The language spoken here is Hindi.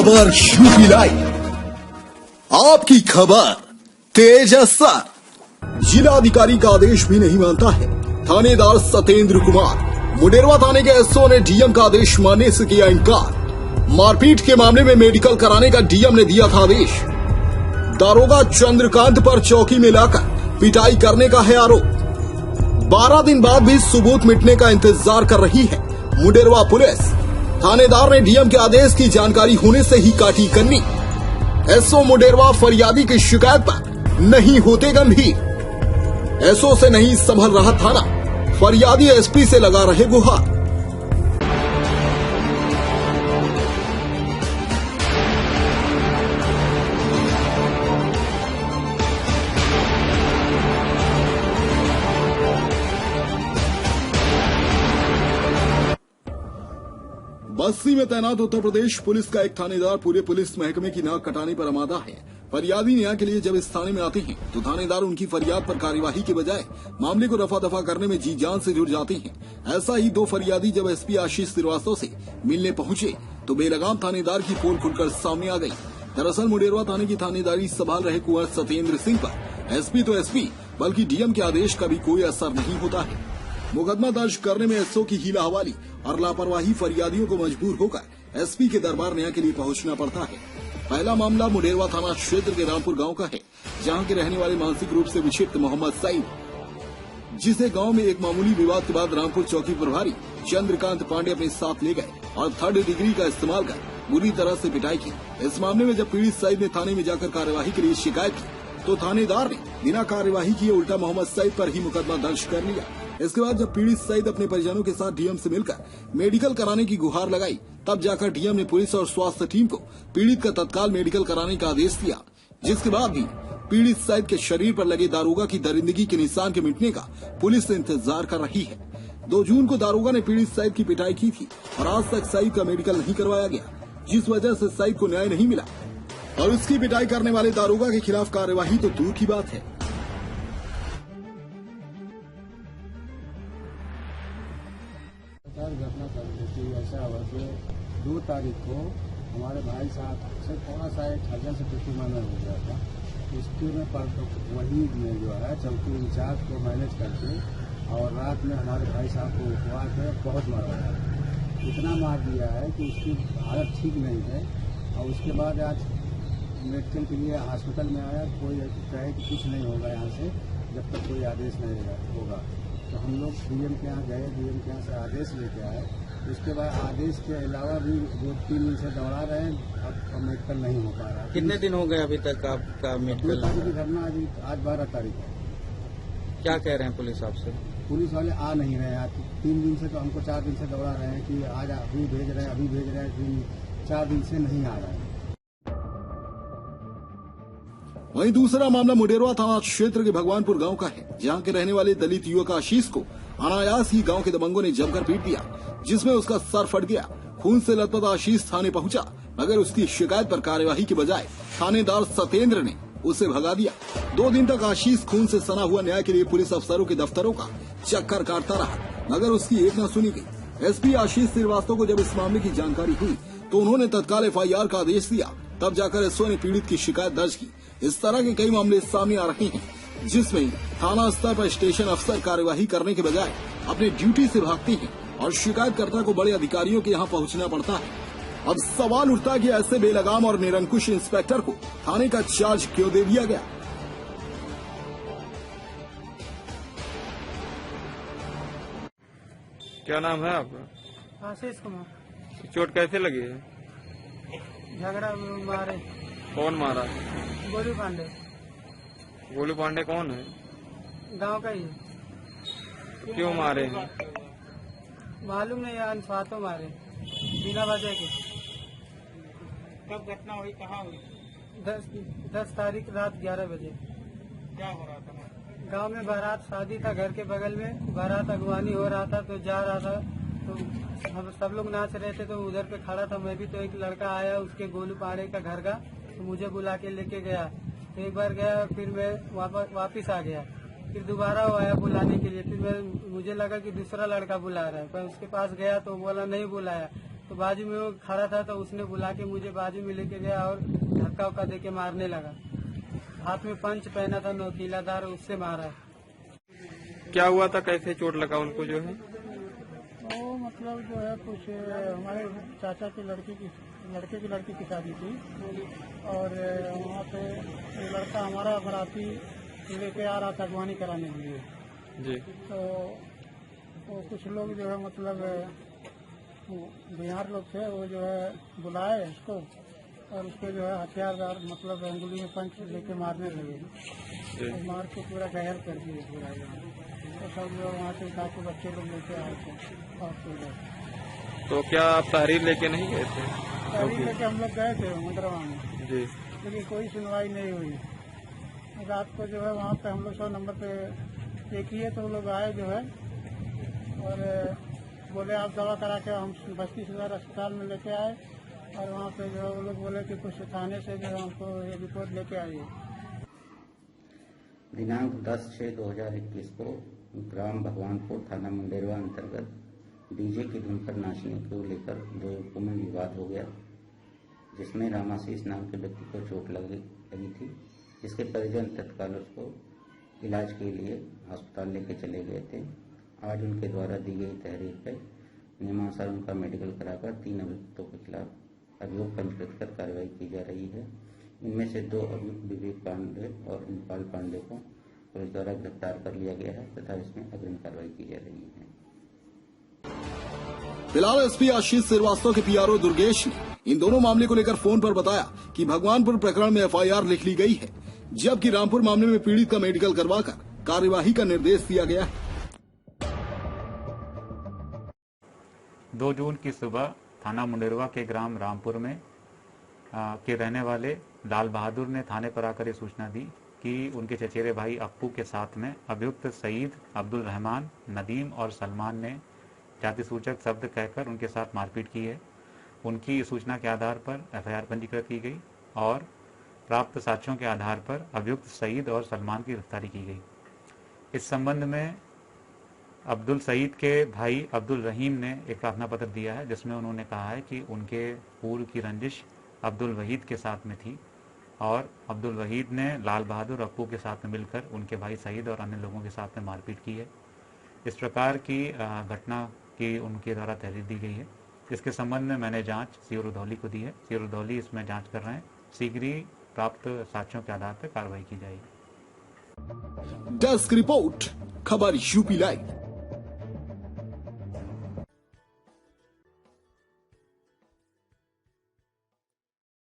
खबर यूपी लाइव, आपकी खबर तेज असर। जिलाधिकारी का आदेश भी नहीं मानता है थानेदार सत्येंद्र कुमार। मुडेरवा थाने के एसओ ने डीएम का आदेश मानने से किया इनकार। मारपीट के मामले में मेडिकल कराने का डीएम ने दिया था आदेश। दारोगा चंद्रकांत पर चौकी में लाकर पिटाई करने का है आरोप। 12 दिन बाद भी सबूत मिटने का इंतजार कर रही है मुडेरवा पुलिस। थानेदार ने डीएम के आदेश की जानकारी होने से ही काटी कन्नी। एसओ मुडेरवा फरियादी की शिकायत पर नहीं होते गंभीर। एसओ से नहीं संभल रहा थाना, फरियादी एसपी से लगा रहे गुहार। बस्ती में तैनात उत्तर प्रदेश पुलिस का एक थानेदार पूरे पुलिस महकमे की नाक कटाने पर आमादा है। फरियादी न्याय के लिए जब इस थाने में आते हैं तो थानेदार उनकी फरियाद पर कार्यवाही के बजाय मामले को रफा दफा करने में जी जान से जुट जाते हैं। ऐसा ही 2 फरियादी जब एसपी आशीष श्रीवास्तव से मिलने पहुंचे तो बेलगाम थानेदार की पोल खुलकर सामने आ गई। दरअसल मुडेरवा थाने की थानेदारी संभाल रहे कुंवर सत्येंद्र सिंह पर एसपी तो एसपी बल्कि डीएम के आदेश का भी कोई असर नहीं होता है। मुकदमा दर्ज करने में एसओ की हीला हवाली और लापरवाही फरियादियों को मजबूर होकर एसपी के दरबार न्याय के लिए पहुंचना पड़ता है। पहला मामला मुडेरवा थाना क्षेत्र के रामपुर गांव का है, जहां के रहने वाले मानसिक रूप से विक्षिप्त मोहम्मद सईद, जिसे गांव में एक मामूली विवाद के बाद रामपुर चौकी प्रभारी चंद्रकांत पांडे अपने साथ ले गए और 3rd डिग्री का इस्तेमाल कर बुरी तरह से पिटाई की। इस मामले में जब पीड़ित सईद ने थाने में जाकर कार्यवाही के लिए शिकायत की तो थानेदार ने बिना कार्यवाही किए उल्टा मोहम्मद सईद पर ही मुकदमा दर्ज कर लिया। इसके बाद जब पीड़ित सईद अपने परिजनों के साथ डीएम से मिलकर मेडिकल कराने की गुहार लगाई, तब जाकर डीएम ने पुलिस और स्वास्थ्य टीम को पीड़ित का तत्काल मेडिकल कराने का आदेश दिया। जिसके बाद भी पीड़ित सईद के शरीर पर लगे दारोगा की दरिंदगी के निशान के मिटने का पुलिस इंतजार कर रही है। 2 जून को दारोगा ने पीड़ित सईद की पिटाई की थी और आज तक सईद का मेडिकल नहीं करवाया गया, जिस वजह से सईद को न्याय नहीं मिला और उसकी पिटाई करने वाले दारोगा के खिलाफ कार्यवाही तो दूर की बात है। घटना कर देती ऐसा हुआ कि 2 तारीख को हमारे भाई साहब से थोड़ा सा एक हजन से प्रतिमाना हो गया था। उसके में पर तो वही में जो है चौकी इंचार्ज को मैनेज करके और रात में हमारे भाई साहब को उठवा के बहुत मारा है। इतना मार दिया है कि उसकी हालत ठीक नहीं है। और उसके बाद आज मेडिकल के लिए हॉस्पिटल में आया, कोई कहे कि कुछ नहीं होगा यहाँ से जब तक कोई आदेश नहीं होगा। तो हम लोग डीएम के यहाँ गए, डीएम के यहाँ से आदेश लेके आए। उसके बाद आदेश के अलावा भी 2-3 दिन से दौड़ा रहे हैं, अब मेडिकल नहीं हो पा रहा। कितने दिन हो गए अभी तक आपका मेडिकल? 2 तारीख की घटना, आज 12 तारीख है। क्या कह रहे हैं पुलिस आपसे? पुलिस वाले आ नहीं रहे हैं। आज 3 दिन से तो हमको 4 दिन से दौड़ा रहे हैं कि आज अभी भेज रहे हैं, अभी भेज रहे हैं, 4 दिन से नहीं आ रहे हैं। वहीं दूसरा मामला मुडेरवा थाना क्षेत्र के भगवानपुर गांव का है, जहां के रहने वाले दलित युवक आशीष को अनायास ही गांव के दबंगों ने जमकर पीट दिया, जिसमें उसका सर फट गया। खून से लथपथ आशीष थाने पहुंचा, मगर उसकी शिकायत पर कार्यवाही के बजाय थानेदार सत्येंद्र ने उसे भगा दिया। 2 दिन तक आशीष खून से सना हुआ न्याय के लिए पुलिस अफसरों के दफ्तरों का चक्कर काटता रहा, मगर उसकी एक न सुनी गई। एसपी आशीष श्रीवास्तव को जब इस मामले की जानकारी हुई तो उन्होंने तत्काल FIR का आदेश दिया। तब जाकर एसओ ने पीड़ित की शिकायत दर्ज की। इस तरह के कई मामले सामने आ रहे हैं, जिसमें थाना स्तर पर स्टेशन अफसर कार्यवाही करने के बजाय अपने ड्यूटी से भागते हैं और शिकायतकर्ता को बड़े अधिकारियों के यहाँ पहुँचना पड़ता है। अब सवाल उठता है कि ऐसे बेलगाम और निरंकुश इंस्पेक्टर को थाने का चार्ज क्यों दे दिया गया। क्या नाम है आपका? आशीष कुमार। चोट कैसे लगी है? झगड़ा मारे। कौन मारा? गोलू पांडे। गोलू पांडे कौन है? गांव का ही है। क्यों मारे हैं? मालूम नहीं, अनफातो मारे बिना वजह के। कब घटना हुई, कहाँ हुई? 10 तारीख रात 11 बजे। क्या हो रहा था? गांव में बारात शादी था, घर के बगल में बारात अगवानी हो रहा था, तो जा रहा था तो हम सब लोग नाच रहे थे, तो उधर पे खड़ा था मैं भी। तो एक लड़का आया उसके गोलू पांडे का घर का, तो मुझे बुला के लेके गया। तो एक बार गया, फिर मैं वापिस आ गया। फिर दोबारा वो आया बुलाने के लिए, फिर मुझे लगा कि दूसरा लड़का बुला रहा है, पर उसके पास गया तो बोला नहीं बुलाया। तो बाजू में वो खड़ा था तो उसने बुला के मुझे बाजू में लेके गया और धक्का उक्का दे के मारने लगा। हाथ में पंच पहना था नोकीलादार, उससे मारा। क्या हुआ था, कैसे चोट लगा उनको जो है? वो मतलब जो है कुछ हमारे चाचा के लड़के की शादी थी और वहाँ पे लड़का हमारा बराती लेके आ रहा था अगवानी कराने के लिए। जी। तो वो कुछ लोग जो है मतलब बिहार लोग थे, वो जो है बुलाए उसको और उसको जो है हथियारदार मतलब अंगुली में पंच लेके मारने लगे। तो मार के पूरा घायल कर दिए पूरा। तो सब लोग वहाँ से उठा के बच्चे लोग लेके आए थे हॉस्पिटल। तो क्या आप तहरीर लेके नहीं गए थे? तहरीर लेके हम लोग गए थे मंदरवा में, जी। लेकिन कोई सुनवाई नहीं हुई। रात को जो है वहाँ पे हम लोग 100 नंबर पे एक किए तो वो लोग आए जो है और बोले आप दवा करा के हम बस्ती सदर अस्पताल में लेके आए और वहाँ पे जो है वो लोग बोले कि कुछ थाने से जो है हमको ये रिपोर्ट लेके आइए। दिनांक 10/6/2021 को ग्राम भगवानपुर थाना मुंडेरवा अंतर्गत डीजे की धुन पर नाचने को लेकर दो युवकों में विवाद हो गया, जिसमें रामाशीष नाम के व्यक्ति को चोट लगी थी, जिसके परिजन तत्काल उसको इलाज के लिए अस्पताल लेके चले गए थे। आज उनके द्वारा दी गई तहरीर पर नियमानुसार उनका मेडिकल कराकर 3 अभियुक्तों के खिलाफ अभियोग पंजीकृत कर कार्रवाई की जा रही है। इनमें से 2 अभियुक्त विवेक पांडे और इंपाल पांडे को पुलिस द्वारा गिरफ्तार कर लिया गया है तथा इसमें अग्रिम कार्रवाई की जा रही है। फिलहाल एसपी आशीष श्रीवास्तव के पीआरओ दुर्गेश ने इन दोनों मामले को लेकर फोन पर बताया कि भगवानपुर प्रकरण में एफआईआर लिख ली गई है, जबकि रामपुर मामले में पीड़ित का मेडिकल करवाकर कार्यवाही का निर्देश दिया गया है। 2 जून की सुबह थाना मुंडेरवा के ग्राम रामपुर में के रहने वाले लाल बहादुर ने थाने पर आकर ये सूचना दी कि उनके चचेरे भाई अप्पू के साथ में अभियुक्त सईद, अब्दुल रहमान, नदीम और सलमान ने जाति सूचक शब्द कहकर उनके साथ मारपीट की है। उनकी सूचना के आधार पर एफआईआर पंजीकृत की गई और प्राप्त साक्ष्यों के आधार पर अभियुक्त सईद और सलमान की गिरफ्तारी की गई। इस संबंध में अब्दुल सईद के भाई अब्दुल रहीम ने एक प्रार्थना पत्र दिया है, जिसमें उन्होंने कहा है कि उनके पूर्व की रंजिश अब्दुल वहीद के साथ में थी और अब्दुल वहीद ने लाल बहादुर अप्पू के साथ में मिलकर उनके भाई सईद और अन्य लोगों के साथ में मारपीट की है। इस प्रकार की घटना की उनके द्वारा तहरीर दी गई है। इसके संबंध में मैंने जांच सीओ रुधौली को दी है। सीओ रुधौली इसमें जांच कर रहे हैं। शीघ्र ही प्राप्त साक्ष्यों के आधार पर कार्रवाई की जाएगी। डेस्क रिपोर्ट, खबर यूपी लाइव।